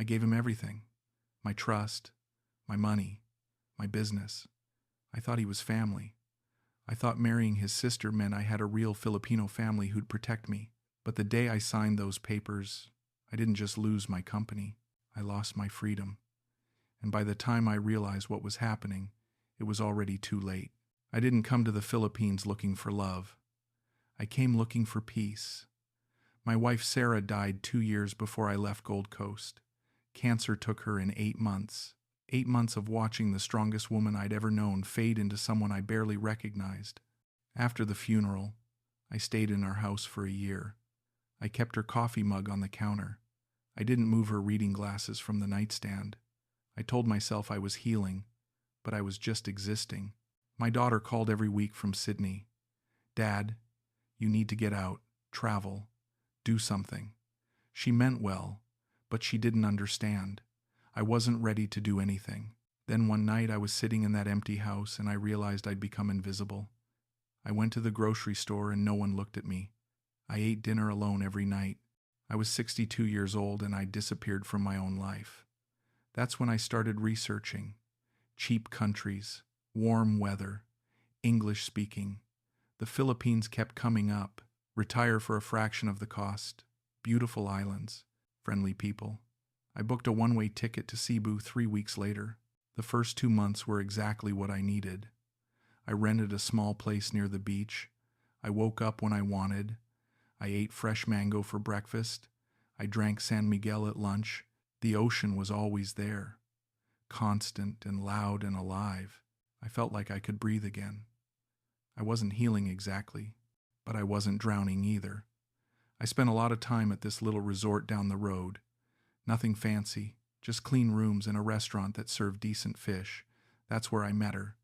I gave him everything. My trust, my money, my business. I thought he was family. I thought marrying his sister meant I had a real Filipino family who'd protect me. But the day I signed those papers, I didn't just lose my company. I lost my freedom. And by the time I realized what was happening, it was already too late. I didn't come to the Philippines looking for love. I came looking for peace. My wife Sarah died 2 years before I left Gold Coast. Cancer took her in 8 months. 8 months of watching the strongest woman I'd ever known fade into someone I barely recognized. After the funeral, I stayed in our house for a year. I kept her coffee mug on the counter. I didn't move her reading glasses from the nightstand. I told myself I was healing, but I was just existing. My daughter called every week from Sydney. Dad, you need to get out, travel, do something. She meant well, but she didn't understand. I wasn't ready to do anything. Then one night I was sitting in that empty house and I realized I'd become invisible. I went to the grocery store and no one looked at me. I ate dinner alone every night. I was 62 years old and I disappeared from my own life. That's when I started researching. Cheap countries, warm weather, English speaking. The Philippines kept coming up. Retire for a fraction of the cost. Beautiful islands, friendly people. I booked a one-way ticket to Cebu 3 weeks later. The first 2 months were exactly what I needed. I rented a small place near the beach. I woke up when I wanted. I ate fresh mango for breakfast. I drank San Miguel at lunch. The ocean was always there, constant and loud and alive. I felt like I could breathe again. I wasn't healing exactly, but I wasn't drowning either. I spent a lot of time at this little resort down the road. Nothing fancy, just clean rooms and a restaurant that served decent fish. That's where I met her.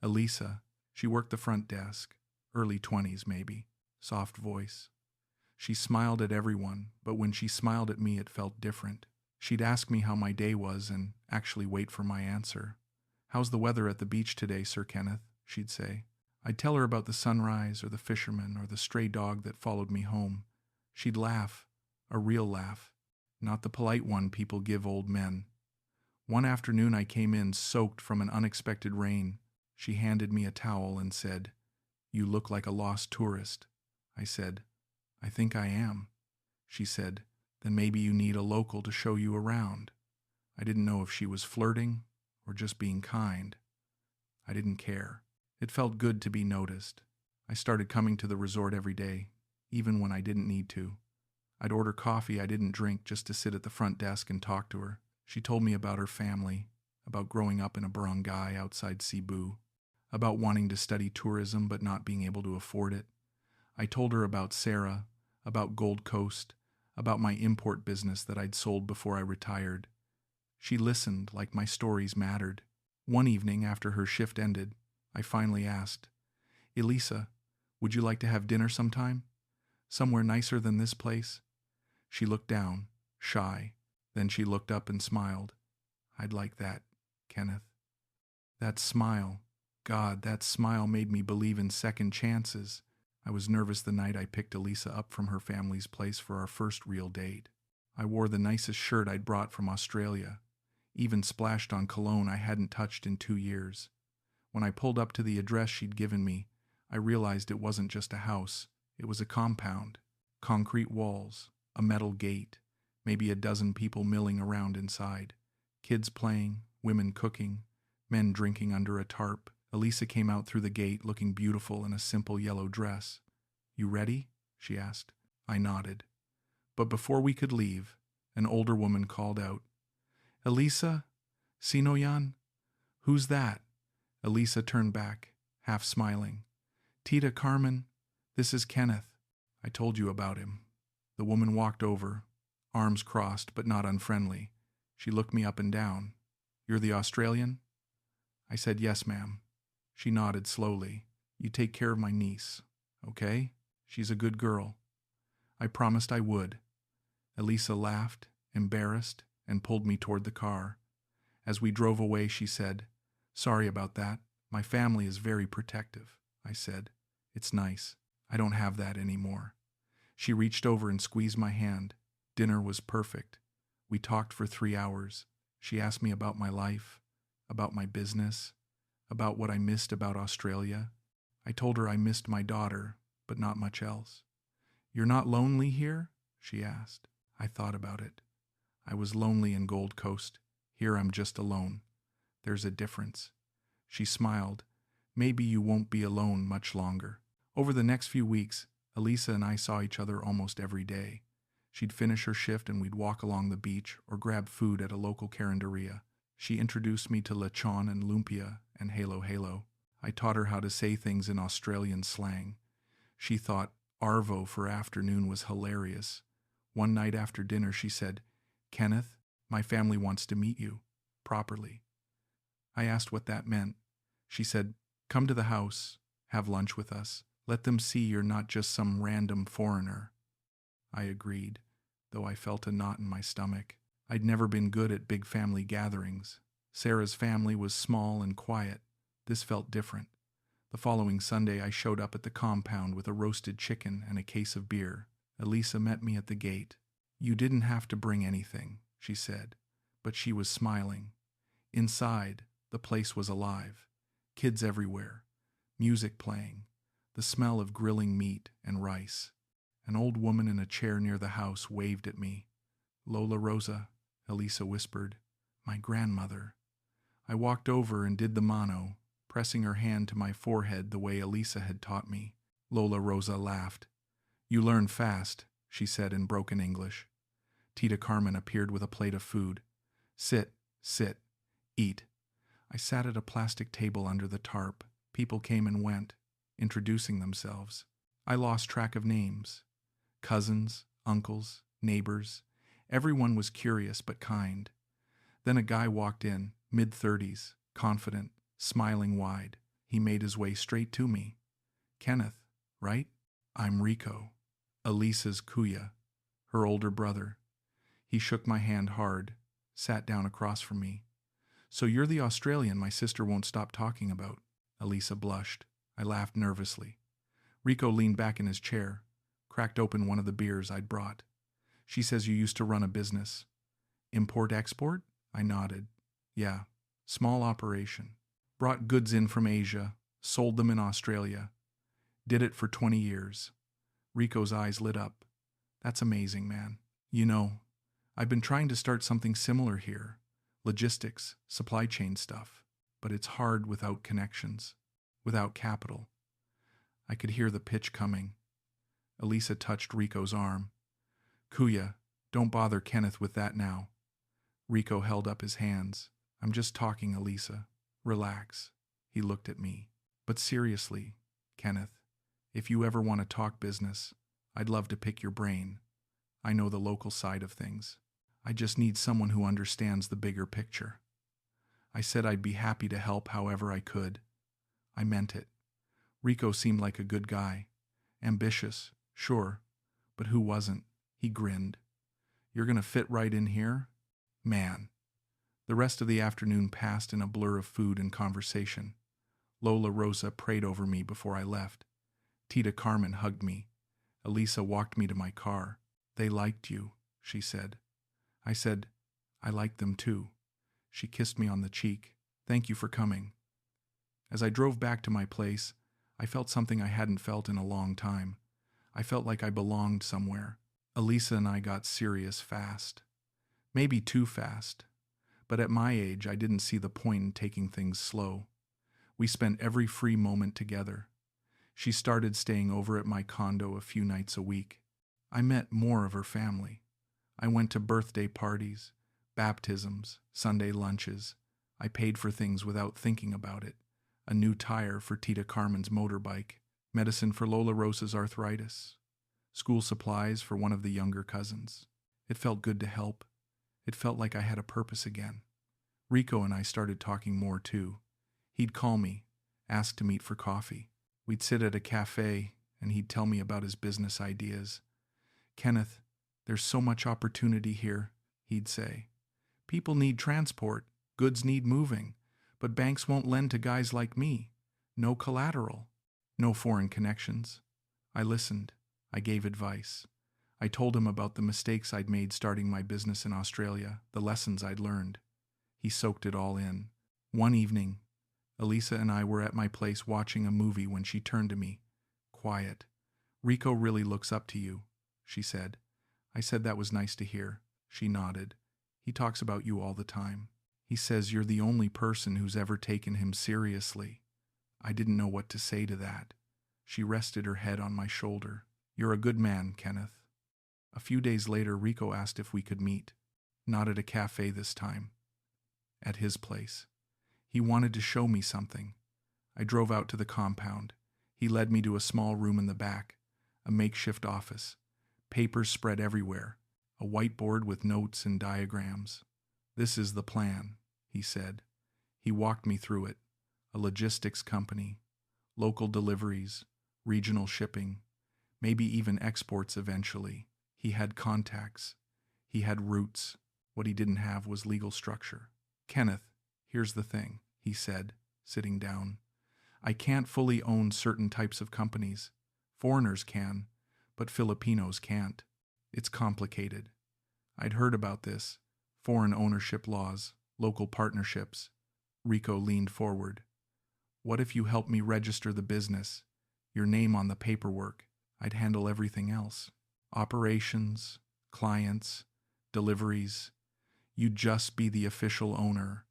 Elisa, she worked the front desk, early 20s maybe, soft voice. She smiled at everyone, but when she smiled at me it felt different. She'd ask me how my day was and actually wait for my answer. "How's the weather at the beach today, Sir Kenneth?" she'd say. I'd tell her about the sunrise or the fisherman or the stray dog that followed me home. She'd laugh, a real laugh, not the polite one people give old men. One afternoon I came in soaked from an unexpected rain. She handed me a towel and said, "You look like a lost tourist." I said, "I think I am." She said, "Then maybe you need a local to show you around." I didn't know if she was flirting or just being kind. I didn't care. It felt good to be noticed. I started coming to the resort every day, even when I didn't need to. I'd order coffee I didn't drink just to sit at the front desk and talk to her. She told me about her family, about growing up in a barangay outside Cebu, about wanting to study tourism but not being able to afford it. I told her about Sarah, about Gold Coast, about my import business that I'd sold before I retired. She listened like my stories mattered. One evening after her shift ended, I finally asked, "Elisa, would you like to have dinner sometime? Somewhere nicer than this place?" She looked down, shy. Then she looked up and smiled. "I'd like that, Kenneth." That smile, God, that smile made me believe in second chances. I was nervous the night I picked Elisa up from her family's place for our first real date. I wore the nicest shirt I'd brought from Australia, even splashed on cologne I hadn't touched in 2 years. When I pulled up to the address she'd given me, I realized it wasn't just a house, it was a compound. Concrete walls, a metal gate, maybe a dozen people milling around inside. Kids playing, women cooking, men drinking under a tarp. Elisa came out through the gate looking beautiful in a simple yellow dress. "You ready?" she asked. I nodded. But before we could leave, an older woman called out, "Elisa? Sino yan? Who's that?" Elisa turned back, half smiling. "Tita Carmen, this is Kenneth. I told you about him." The woman walked over, arms crossed but not unfriendly. She looked me up and down. "You're the Australian?" I said, "Yes, ma'am." She nodded slowly. "You take care of my niece, okay? She's a good girl." I promised I would. Elisa laughed, embarrassed, and pulled me toward the car. As we drove away, she said, "Sorry about that. My family is very protective." I said, "It's nice. I don't have that anymore." She reached over and squeezed my hand. Dinner was perfect. We talked for 3 hours. She asked me about my life, about my business, about what I missed about Australia. I told her I missed my daughter, but not much else. "You're not lonely here?" she asked. I thought about it. I was lonely in Gold Coast. Here I'm just alone. There's a difference. She smiled. "Maybe you won't be alone much longer." Over the next few weeks, Elisa and I saw each other almost every day. She'd finish her shift and we'd walk along the beach or grab food at a local carinderia. She introduced me to lechon and lumpia and halo halo. I taught her how to say things in Australian slang. She thought arvo for afternoon was hilarious. One night after dinner she said, "Kenneth, my family wants to meet you. Properly." I asked what that meant. She said, "Come to the house, have lunch with us. Let them see you're not just some random foreigner." I agreed, though I felt a knot in my stomach. I'd never been good at big family gatherings. Sarah's family was small and quiet. This felt different. The following Sunday I showed up at the compound with a roasted chicken and a case of beer. Elisa met me at the gate. "You didn't have to bring anything," she said, but she was smiling. Inside, the place was alive. Kids everywhere, music playing, the smell of grilling meat and rice. An old woman in a chair near the house waved at me. "Lola Rosa," Elisa whispered. "My grandmother." I walked over and did the mano, pressing her hand to my forehead the way Elisa had taught me. Lola Rosa laughed. "You learn fast," she said in broken English. Tita Carmen appeared with a plate of food. Sit, eat." I sat at a plastic table under the tarp. People came and went, introducing themselves. I lost track of names. Cousins, uncles, neighbors. Everyone was curious but kind. Then a guy walked in, mid-30s, confident, smiling wide. He made his way straight to me. "Kenneth, right?" "I'm Rico, Elisa's kuya, her older brother." He shook my hand hard, sat down across from me. "So you're the Australian my sister won't stop talking about." Elisa blushed. I laughed nervously. Rico leaned back in his chair, cracked open one of the beers I'd brought. "She says you used to run a business." "Import-export?" I nodded. "Yeah, small operation. Brought goods in from Asia, sold them in Australia. Did it for 20 years. Rico's eyes lit up. "That's amazing, man. You know, I've been trying to start something similar here. Logistics, supply chain stuff. But it's hard without connections, without capital." I could hear the pitch coming. Elisa touched Rico's arm. "Kuya, don't bother Kenneth with that now." Rico held up his hands. "I'm just talking, Elisa. Relax." He looked at me. "But seriously, Kenneth, if you ever want to talk business, I'd love to pick your brain. I know the local side of things. I just need someone who understands the bigger picture." I said I'd be happy to help however I could. I meant it. Rico seemed like a good guy. Ambitious, sure, but who wasn't? He grinned. "You're gonna fit right in here? Man." The rest of the afternoon passed in a blur of food and conversation. Lola Rosa prayed over me before I left. Tita Carmen hugged me. Elisa walked me to my car. "They liked you," she said. I said, "I liked them too." She kissed me on the cheek. "Thank you for coming." As I drove back to my place, I felt something I hadn't felt in a long time. I felt like I belonged somewhere. Elisa and I got serious fast. Maybe too fast. But at my age, I didn't see the point in taking things slow. We spent every free moment together. She started staying over at my condo a few nights a week. I met more of her family. I went to birthday parties, baptisms, Sunday lunches. I paid for things without thinking about it. A new tire for Tita Carmen's motorbike, medicine for Lola Rosa's arthritis, school supplies for one of the younger cousins. It felt good to help. It felt like I had a purpose again. Rico and I started talking more too. He'd call me, ask to meet for coffee. We'd sit at a cafe and he'd tell me about his business ideas. "Kenneth, there's so much opportunity here," he'd say. "People need transport, goods need moving, but banks won't lend to guys like me. No collateral, no foreign connections." I listened. I gave advice. I told him about the mistakes I'd made starting my business in Australia, the lessons I'd learned. He soaked it all in. One evening, Elisa and I were at my place watching a movie when she turned to me. Quiet. "Rico really looks up to you," she said. I said that was nice to hear. She nodded. "He talks about you all the time. He says you're the only person who's ever taken him seriously." I didn't know what to say to that. She rested her head on my shoulder. "You're a good man, Kenneth." A few days later, Rico asked if we could meet. Not at a cafe this time. At his place. He wanted to show me something. I drove out to the compound. He led me to a small room in the back, a makeshift office. Papers spread everywhere, a whiteboard with notes and diagrams. "This is the plan," he said. He walked me through it. A logistics company, local deliveries, regional shipping, maybe even exports eventually. He had contacts. He had roots. What he didn't have was legal structure. "Kenneth, here's the thing," he said, sitting down. "I can't fully own certain types of companies. Foreigners can, but Filipinos can't. It's complicated." I'd heard about this. Foreign ownership laws, local partnerships. Rico leaned forward. "What if you help me register the business? Your name on the paperwork. I'd handle everything else. Operations, clients, deliveries. You'd just be the official owner."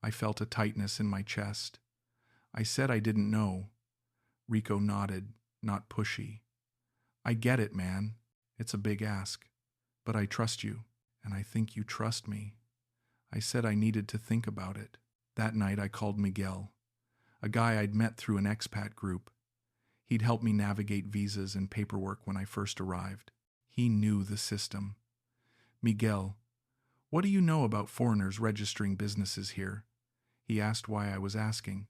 I felt a tightness in my chest. I said I didn't know. Rico nodded, not pushy. "I get it, man. It's a big ask. But I trust you, and I think you trust me." I said I needed to think about it. That night I called Miguel, a guy I'd met through an expat group. He'd helped me navigate visas and paperwork when I first arrived. He knew the system. "Miguel, what do you know about foreigners registering businesses here?" He asked why I was asking.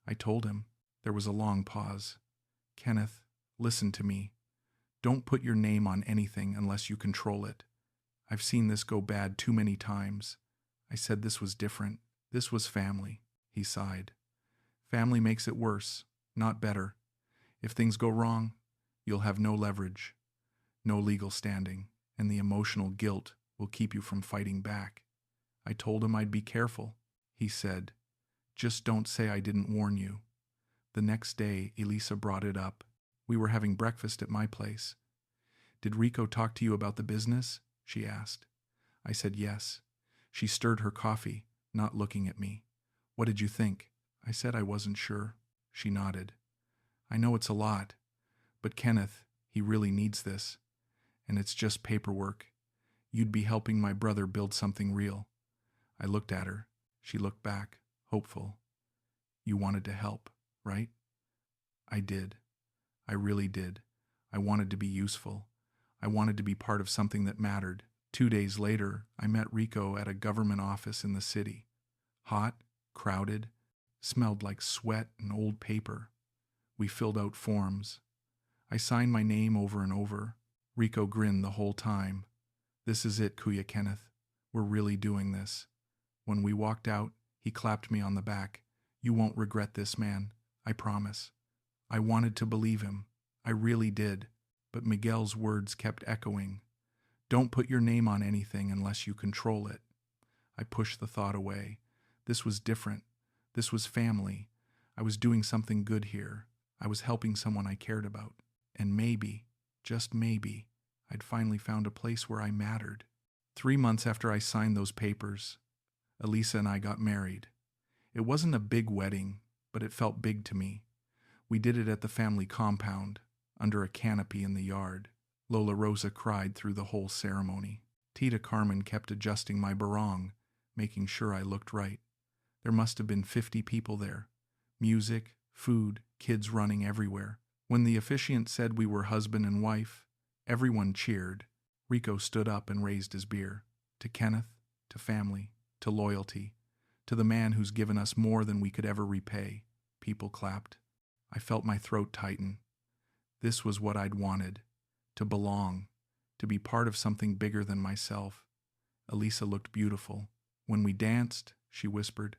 I told him. There was a long pause. "Kenneth, listen to me. Don't put your name on anything unless you control it. I've seen this go bad too many times." I said this was different. This was family. He sighed. "Family makes it worse, not better. If things go wrong, you'll have no leverage, no legal standing, and the emotional guilt will keep you from fighting back." I told him I'd be careful. He said, "Just don't say I didn't warn you." The next day, Elisa brought it up. We were having breakfast at my place. "Did Rico talk to you about the business?" she asked. I said yes. She stirred her coffee, not looking at me. "What did you think?" I said I wasn't sure. She nodded. "I know it's a lot, but Kenneth, he really needs this. And it's just paperwork. You'd be helping my brother build something real." I looked at her. She looked back, hopeful. "You wanted to help, right?" I did. I really did. I wanted to be useful. I wanted to be part of something that mattered. 2 days later, I met Rico at a government office in the city. Hot, crowded, smelled like sweat and old paper. We filled out forms. I signed my name over and over. Rico grinned the whole time. "This is it, Kuya Kenneth. We're really doing this." When we walked out, he clapped me on the back. "You won't regret this, man. I promise." I wanted to believe him. I really did. But Miguel's words kept echoing. "Don't put your name on anything unless you control it." I pushed the thought away. This was different. This was family. I was doing something good here. I was helping someone I cared about. And maybe, just maybe, I'd finally found a place where I mattered. 3 months after I signed those papers, Elisa and I got married. It wasn't a big wedding, but it felt big to me. We did it at the family compound, under a canopy in the yard. Lola Rosa cried through the whole ceremony. Tita Carmen kept adjusting my barong, making sure I looked right. There must have been 50 people there. Music, food, kids running everywhere. When the officiant said we were husband and wife, everyone cheered. Rico stood up and raised his beer. To Kenneth, to family, to loyalty, to the man who's given us more than we could ever repay. People clapped. I felt my throat tighten. This was what I'd wanted. To belong. To be part of something bigger than myself. Elisa looked beautiful. When we danced, she whispered,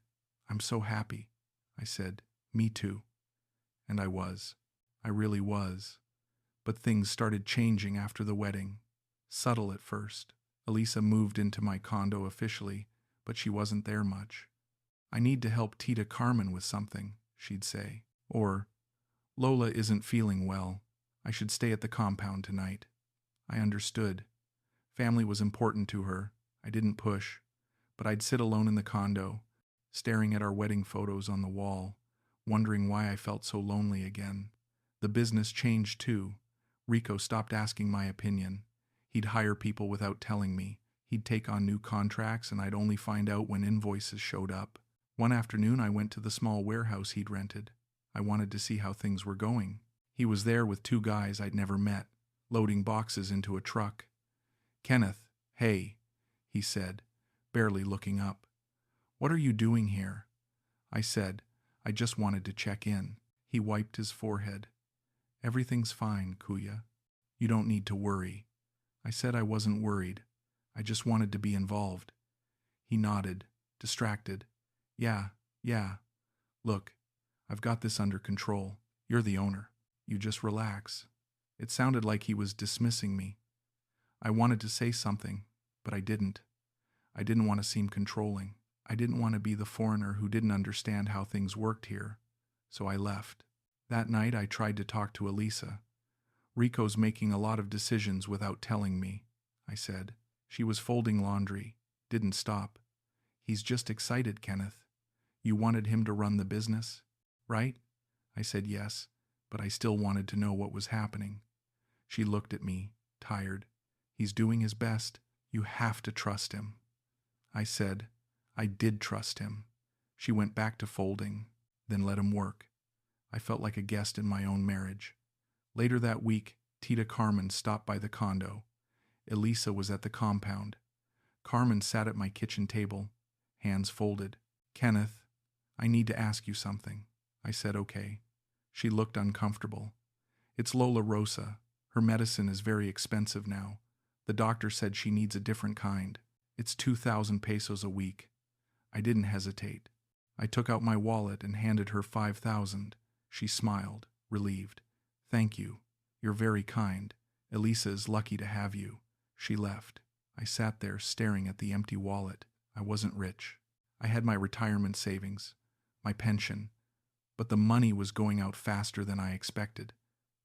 "I'm so happy." I said, "Me too." And I was. I really was. But things started changing after the wedding. Subtle at first. Elisa moved into my condo officially, but she wasn't there much. "I need to help Tita Carmen with something," she'd say. Or, "Lola isn't feeling well. I should stay at the compound tonight." I understood. Family was important to her. I didn't push. But I'd sit alone in the condo, staring at our wedding photos on the wall, wondering why I felt so lonely again. The business changed too. Rico stopped asking my opinion. He'd hire people without telling me. He'd take on new contracts, and I'd only find out when invoices showed up. One afternoon, I went to the small warehouse he'd rented. I wanted to see how things were going. He was there with two guys I'd never met, loading boxes into a truck. "Kenneth, hey," he said, barely looking up. "What are you doing here?" I said, "I just wanted to check in." He wiped his forehead. "Everything's fine, Kuya. You don't need to worry." I said I wasn't worried. I just wanted to be involved. He nodded, distracted. Yeah. Look, I've got this under control. You're the owner. You just relax." It sounded like he was dismissing me. I wanted to say something, but I didn't. I didn't want to seem controlling. I didn't want to be the foreigner who didn't understand how things worked here, so I left. That night I tried to talk to Elisa. "Rico's making a lot of decisions without telling me," I said. She was folding laundry, didn't stop. "He's just excited, Kenneth. You wanted him to run the business, right?" I said yes, but I still wanted to know what was happening. She looked at me, tired. "He's doing his best. You have to trust him." I said I did trust him. She went back to folding, then let him work. I felt like a guest in my own marriage. Later that week, Tita Carmen stopped by the condo. Elisa was at the compound. Carmen sat at my kitchen table, hands folded. "Kenneth, I need to ask you something." I said okay. She looked uncomfortable. "It's Lola Rosa. Her medicine is very expensive now. The doctor said she needs a different kind. It's 2,000 pesos a week." I didn't hesitate. I took out my wallet and handed her 5,000. She smiled, relieved. "Thank you. You're very kind. Elisa is lucky to have you." She left. I sat there staring at the empty wallet. I wasn't rich. I had my retirement savings, my pension, but the money was going out faster than I expected.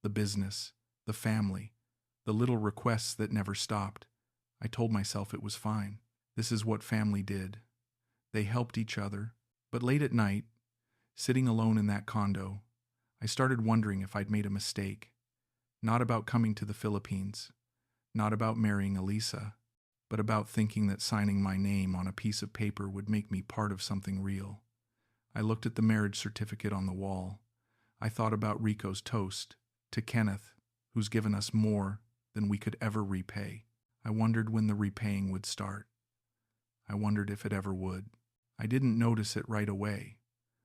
The business, the family, the little requests that never stopped. I told myself it was fine. This is what family did. They helped each other. But late at night, sitting alone in that condo, I started wondering if I'd made a mistake. Not about coming to the Philippines, not about marrying Alisa, but about thinking that signing my name on a piece of paper would make me part of something real. I looked at the marriage certificate on the wall. I thought about Rico's toast, "To Kenneth, who's given us more than we could ever repay." I wondered when the repaying would start. I wondered if it ever would. I didn't notice it right away.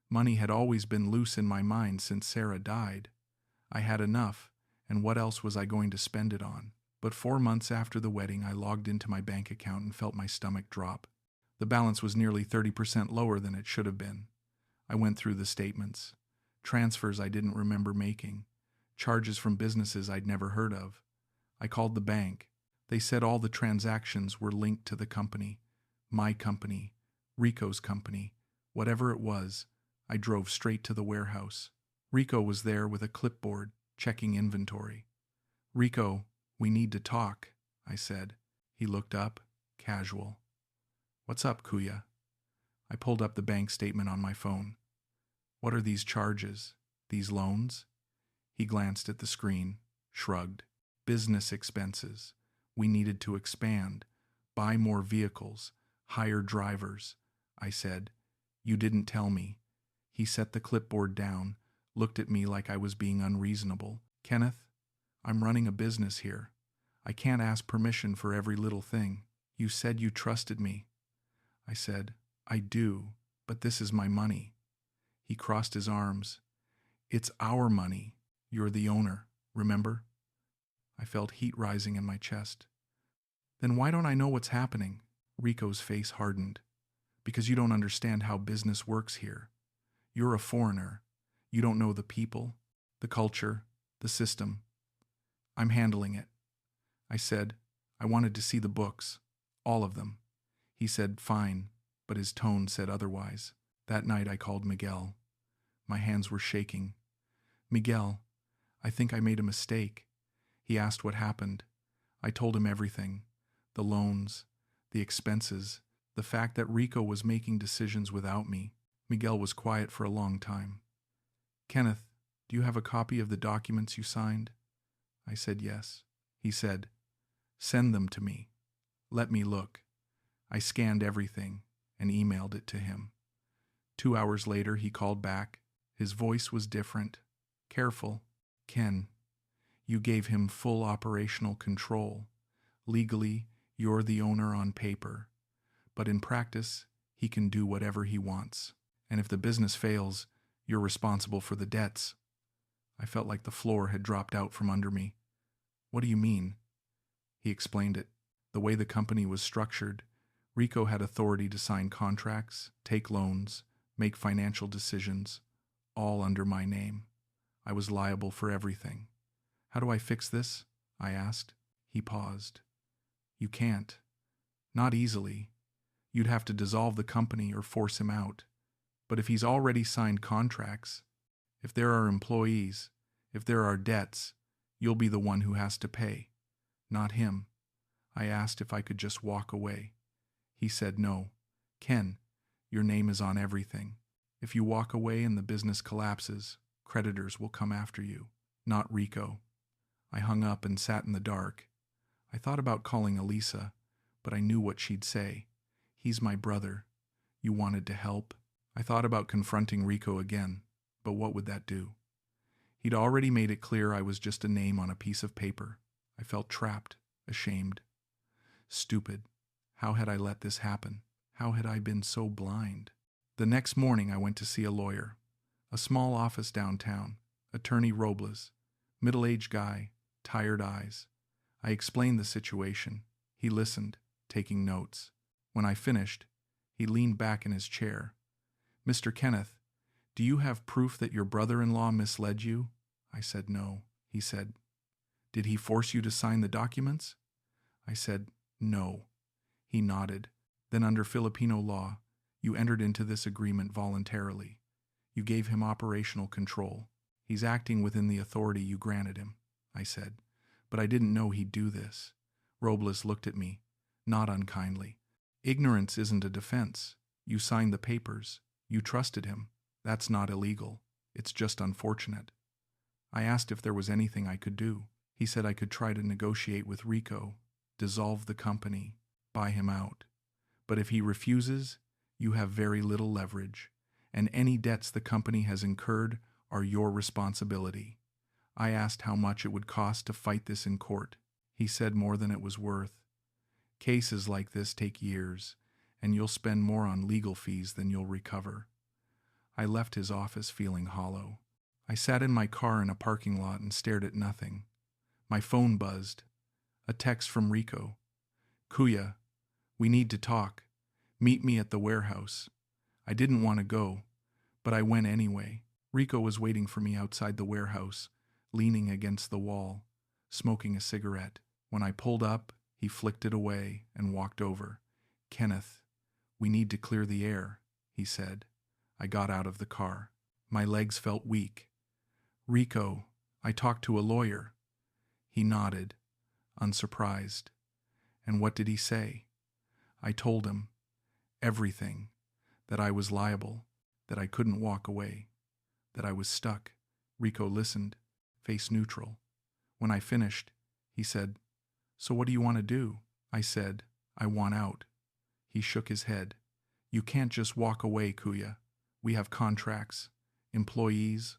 Money had always been loose in my mind since Sarah died. I had enough, and what else was I going to spend it on? But 4 months after the wedding, I logged into my bank account and felt my stomach drop. The balance was nearly 30% lower than it should have been. I went through the statements. Transfers I didn't remember making. Charges from businesses I'd never heard of. I called the bank. They said all the transactions were linked to the company. My company. Rico's company. Whatever it was, I drove straight to the warehouse. Rico was there with a clipboard, checking inventory. "Rico, we need to talk," I said. He looked up, casual. "What's up, Kuya?" I pulled up the bank statement on my phone. "What are these charges? These loans?" He glanced at the screen, shrugged. "Business expenses. We needed to expand, buy more vehicles, hire drivers." I said, "You didn't tell me." He set the clipboard down, looked at me like I was being unreasonable. "Kenneth, I'm running a business here. I can't ask permission for every little thing. You said you trusted me." I said, "I do, but this is my money." He crossed his arms. "It's our money. You're the owner, remember?" I felt heat rising in my chest. "Then why don't I know what's happening?" Rico's face hardened. "Because you don't understand how business works here. You're a foreigner. You don't know the people, the culture, the system." I'm handling it. I said, I wanted to see the books. All of them. He said, fine, but his tone said otherwise. That night I called Miguel. My hands were shaking. Miguel, I think I made a mistake. He asked what happened. I told him everything. The loans, the expenses, the fact that Rico was making decisions without me. Miguel was quiet for a long time. Kenneth, do you have a copy of the documents you signed? I said yes. He said, send them to me. Let me look. I scanned everything and emailed it to him. 2 hours later, he called back. His voice was different. Careful. Ken, you gave him full operational control. Legally, you're the owner on paper. But in practice, he can do whatever he wants. And if the business fails, you're responsible for the debts. I felt like the floor had dropped out from under me. What do you mean? He explained it. The way the company was structured, Rico had authority to sign contracts, take loans, make financial decisions, all under my name. I was liable for everything. How do I fix this? I asked. He paused. You can't. Not easily. You'd have to dissolve the company or force him out. But if he's already signed contracts, if there are employees, if there are debts, you'll be the one who has to pay, not him. I asked if I could just walk away. He said no. Ken, your name is on everything. If you walk away and the business collapses, creditors will come after you, not Rico. I hung up and sat in the dark. I thought about calling Elisa, but I knew what she'd say. He's my brother. You wanted to help. I thought about confronting Rico again, but what would that do? He'd already made it clear I was just a name on a piece of paper. I felt trapped, ashamed. Stupid. How had I let this happen? How had I been so blind? The next morning I went to see a lawyer. A small office downtown. Attorney Robles. Middle-aged guy. Tired eyes. I explained the situation. He listened, taking notes. When I finished, he leaned back in his chair. Mr. Kenneth, do you have proof that your brother-in-law misled you? I said no. He said, did he force you to sign the documents? I said, no. He nodded. Then under Filipino law, you entered into this agreement voluntarily. You gave him operational control. He's acting within the authority you granted him, I said. But I didn't know he'd do this. Robles looked at me, not unkindly. Ignorance isn't a defense. You signed the papers. You trusted him. That's not illegal. It's just unfortunate. I asked if there was anything I could do. He said I could try to negotiate with Rico, dissolve the company, buy him out. But if he refuses, you have very little leverage, and any debts the company has incurred are your responsibility. I asked how much it would cost to fight this in court. He said more than it was worth. Cases like this take years, and you'll spend more on legal fees than you'll recover. I left his office feeling hollow. I sat in my car in a parking lot and stared at nothing. My phone buzzed. A text from Rico. Kuya, we need to talk. Meet me at the warehouse. I didn't want to go, but I went anyway. Rico was waiting for me outside the warehouse, leaning against the wall, smoking a cigarette. When I pulled up, he flicked it away and walked over. Kenneth, we need to clear the air, he said. I got out of the car. My legs felt weak. Rico, I talked to a lawyer. He nodded, unsurprised. And what did he say? I told him everything, that I was liable, that I couldn't walk away, that I was stuck. Rico listened, face neutral. When I finished, he said, so what do you want to do? I said, I want out. He shook his head. You can't just walk away, Kuya. We have contracts, employees,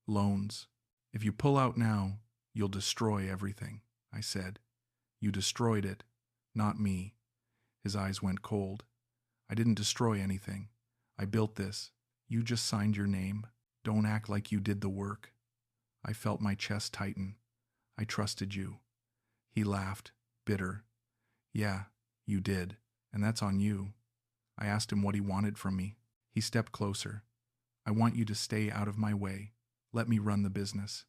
loans. If you pull out now, you'll destroy everything, I said. You destroyed it, not me. His eyes went cold. I didn't destroy anything. I built this. You just signed your name. Don't act like you did the work. I felt my chest tighten. I trusted you. He laughed, bitter. Yeah, you did, and that's on you. I asked him what he wanted from me. He stepped closer. I want you to stay out of my way. Let me run the business.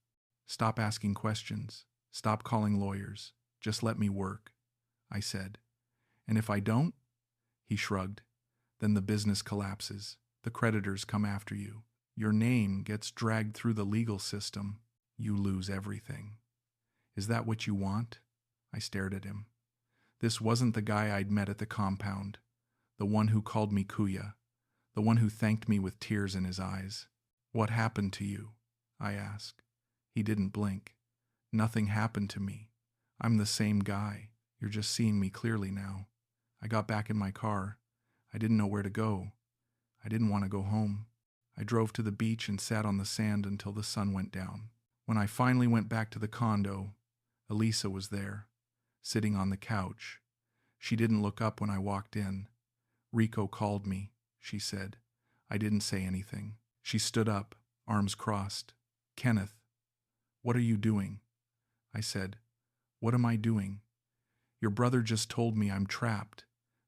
Stop asking questions. Stop calling lawyers. Just let me work, I said. And if I don't? He shrugged. Then the business collapses. The creditors come after you. Your name gets dragged through the legal system. You lose everything. Is that what you want? I stared at him. This wasn't the guy I'd met at the compound, the one who called me Kuya, the one who thanked me with tears in his eyes. What happened to you? I asked. He didn't blink. Nothing happened to me. I'm the same guy. You're just seeing me clearly now. I got back in my car. I didn't know where to go. I didn't want to go home. I drove to the beach and sat on the sand until the sun went down. When I finally went back to the condo, Elisa was there, sitting on the couch. She didn't look up when I walked in. Rico called me, she said. I didn't say anything. She stood up, arms crossed. Kenneth, what are you doing? I said. What am I doing? Your brother just told me I'm trapped,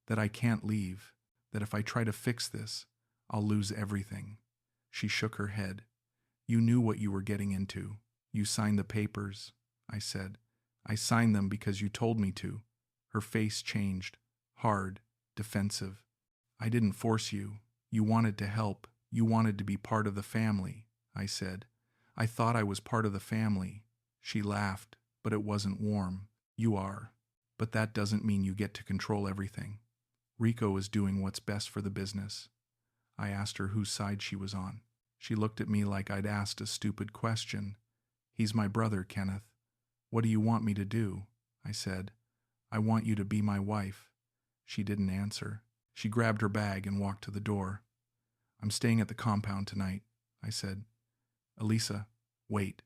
that I can't leave, that if I try to fix this, I'll lose everything. She shook her head. You knew what you were getting into. You signed the papers, I said. I signed them because you told me to. Her face changed, hard, defensive. I didn't force you. You wanted to help. You wanted to be part of the family, I said. I thought I was part of the family. She laughed, but it wasn't warm. You are. But that doesn't mean you get to control everything. Rico is doing what's best for the business. I asked her whose side she was on. She looked at me like I'd asked a stupid question. He's my brother, Kenneth. What do you want me to do? I said. I want you to be my wife. She didn't answer. She grabbed her bag and walked to the door. I'm staying at the compound tonight, I said. Elisa, wait.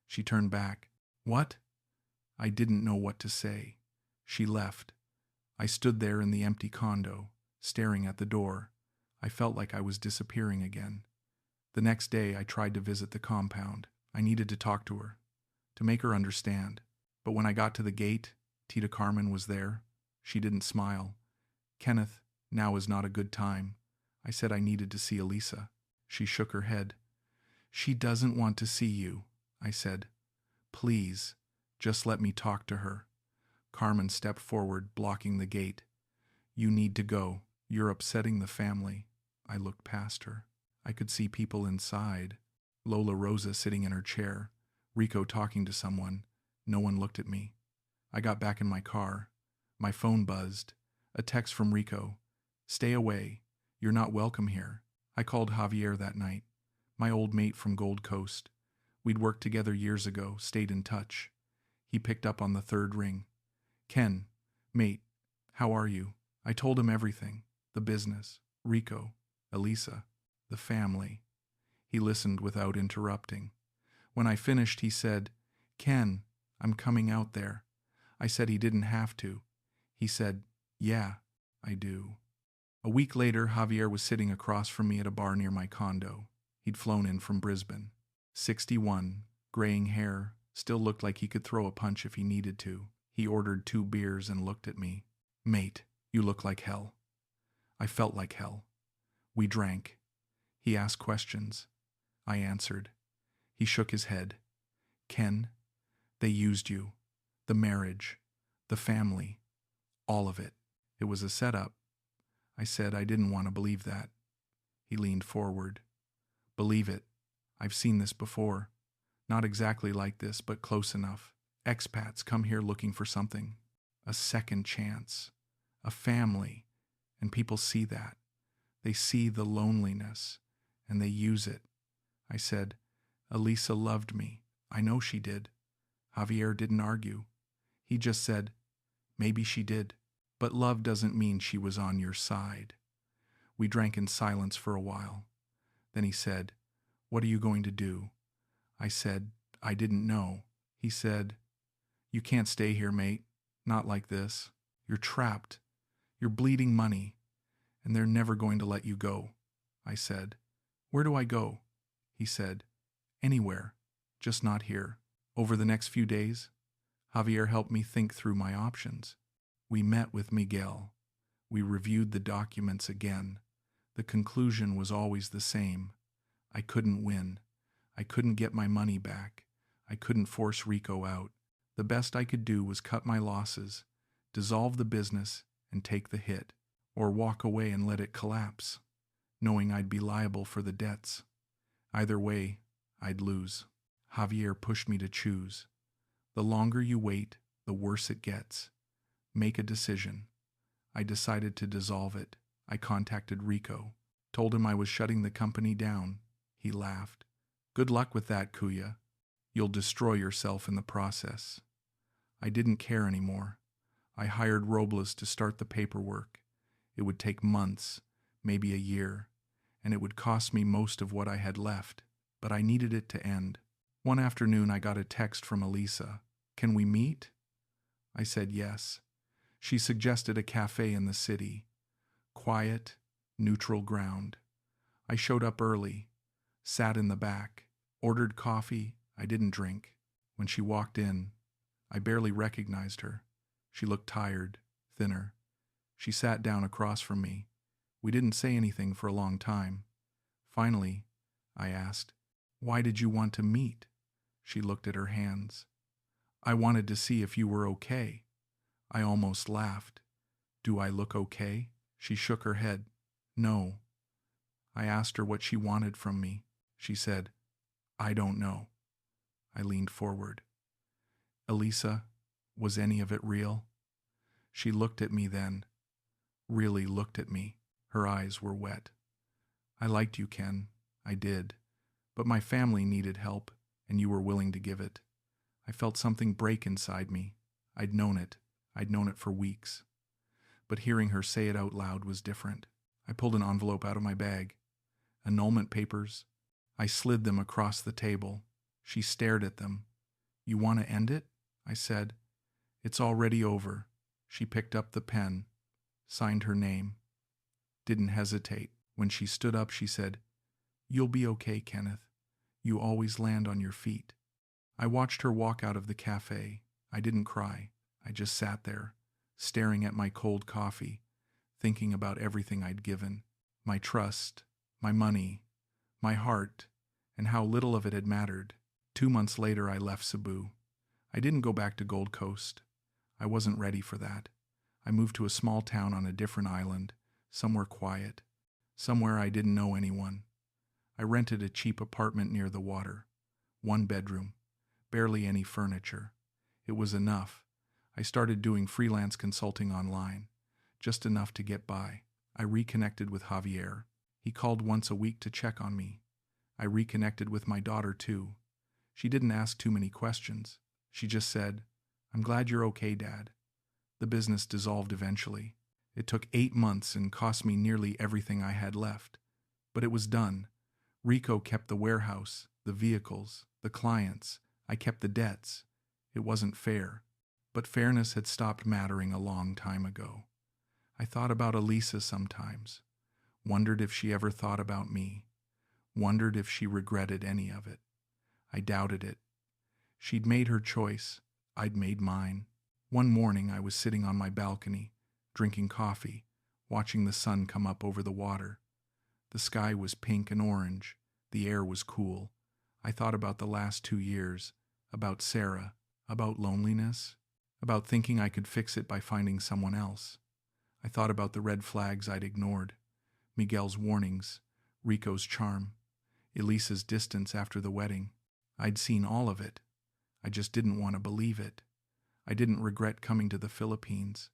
She turned back. What? I didn't know what to say. She left. I stood there in the empty condo, staring at the door. I felt like I was disappearing again. The next day I tried to visit the compound. I needed to talk to her, to make her understand. But when I got to the gate, Tita Carmen was there. She didn't smile. Kenneth, now is not a good time. I said I needed to see Elisa. She shook her head. She doesn't want to see you, I said. Please, just let me talk to her. Carmen stepped forward, blocking the gate. You need to go. You're upsetting the family. I looked past her. I could see people inside. Lola Rosa sitting in her chair. Rico talking to someone. No one looked at me. I got back in my car. My phone buzzed. A text from Rico. Stay away. You're not welcome here. I called Javier that night. My old mate from Gold Coast. We'd worked together years ago, stayed in touch. He picked up on the third ring. Ken, mate, how are you? I told him everything. The business, Rico, Elisa, the family. He listened without interrupting. When I finished, he said, Ken, I'm coming out there. I said he didn't have to. He said, yeah, I do. A week later, Javier was sitting across from me at a bar near my condo. He'd flown in from Brisbane. 61, graying hair, still looked like he could throw a punch if he needed to. He ordered 2 beers and looked at me. Mate, you look like hell. I felt like hell. We drank. He asked questions. I answered. He shook his head. Ken, they used you. The marriage. The family. All of it. It was a setup. I said I didn't want to believe that. He leaned forward. Believe it. I've seen this before. Not exactly like this, but close enough. Expats come here looking for something. A second chance. A family. And people see that. They see the loneliness. And they use it. I said, Elisa loved me. I know she did. Javier didn't argue. He just said, maybe she did. But love doesn't mean she was on your side. We drank in silence for a while. Then he said, what are you going to do? I said, I didn't know. He said, you can't stay here, mate. Not like this. You're trapped. You're bleeding money. And they're never going to let you go. I said, where do I go? He said, anywhere, just not here. Over the next few days, Javier helped me think through my options. We met with Miguel. We reviewed the documents again. The conclusion was always the same. I couldn't win. I couldn't get my money back. I couldn't force Rico out. The best I could do was cut my losses, dissolve the business, and take the hit, or walk away and let it collapse, knowing I'd be liable for the debts. Either way, I'd lose. Javier pushed me to choose. The longer you wait, the worse it gets. Make a decision. I decided to dissolve it. I contacted Rico, told him I was shutting the company down. He laughed. Good luck with that, Kuya. You'll destroy yourself in the process. I didn't care anymore. I hired Robles to start the paperwork. It would take months, maybe a year, and it would cost me most of what I had left, but I needed it to end. One afternoon I got a text from Elisa. Can we meet? I said yes. She suggested a cafe in the city. Quiet, neutral ground. I showed up early, sat in the back, ordered coffee. I didn't drink. When she walked in, I barely recognized her. She looked tired, thinner. She sat down across from me. We didn't say anything for a long time. Finally, I asked, "Why did you want to meet?" She looked at her hands. "I wanted to see if you were okay." I almost laughed. "Do I look okay?" She shook her head. "No." I asked her what she wanted from me. She said, "I don't know." I leaned forward. "Elisa, was any of it real?" She looked at me then. Really looked at me. Her eyes were wet. "I liked you, Ken. I did. But my family needed help, and you were willing to give it. I felt something break inside me. I'd known it. I'd known it for weeks. But hearing her say it out loud was different. I pulled an envelope out of my bag. Annulment papers. I slid them across the table. She stared at them. "You want to end it?" I said. "It's already over." She picked up the pen, signed her name. Didn't hesitate. When she stood up, she said, "You'll be okay, Kenneth. You always land on your feet." I watched her walk out of the cafe. I didn't cry. I just sat there, staring at my cold coffee, thinking about everything I'd given. My trust, my money, my heart, and how little of it had mattered. 2 months later, I left Cebu. I didn't go back to Gold Coast. I wasn't ready for that. I moved to a small town on a different island, somewhere quiet, somewhere I didn't know anyone. I rented a cheap apartment near the water. 1 bedroom, barely any furniture. It was enough. I started doing freelance consulting online, just enough to get by. I reconnected with Javier. He called once a week to check on me. I reconnected with my daughter too. She didn't ask too many questions. She just said, "I'm glad you're okay, Dad." The business dissolved eventually. It took 8 months and cost me nearly everything I had left. But it was done. Rico kept the warehouse, the vehicles, the clients. I kept the debts. It wasn't fair. But fairness had stopped mattering a long time ago. I thought about Alisa sometimes. Wondered if she ever thought about me. Wondered if she regretted any of it. I doubted it. She'd made her choice. I'd made mine. One morning I was sitting on my balcony, drinking coffee, watching the sun come up over the water. The sky was pink and orange. The air was cool. I thought about the last 2 years, about Sarah, about loneliness, about thinking I could fix it by finding someone else. I thought about the red flags I'd ignored, Miguel's warnings, Rico's charm, Elisa's distance after the wedding. I'd seen all of it. I just didn't want to believe it. I didn't regret coming to the Philippines.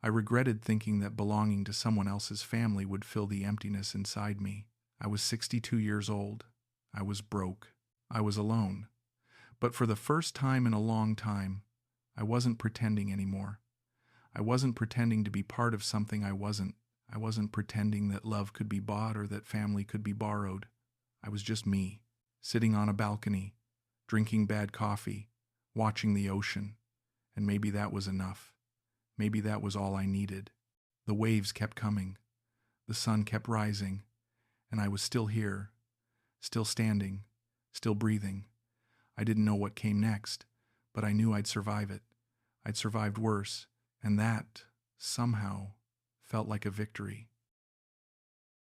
I regretted thinking that belonging to someone else's family would fill the emptiness inside me. I was 62 years old. I was broke. I was alone. But for the first time in a long time, I wasn't pretending anymore. I wasn't pretending to be part of something I wasn't. I wasn't pretending that love could be bought or that family could be borrowed. I was just me, sitting on a balcony, drinking bad coffee, watching the ocean. And maybe that was enough. Maybe that was all I needed. The waves kept coming. The sun kept rising. And I was still here, still standing, still breathing. I didn't know what came next, but I knew I'd survive it. I'd survived worse, and that, somehow, felt like a victory.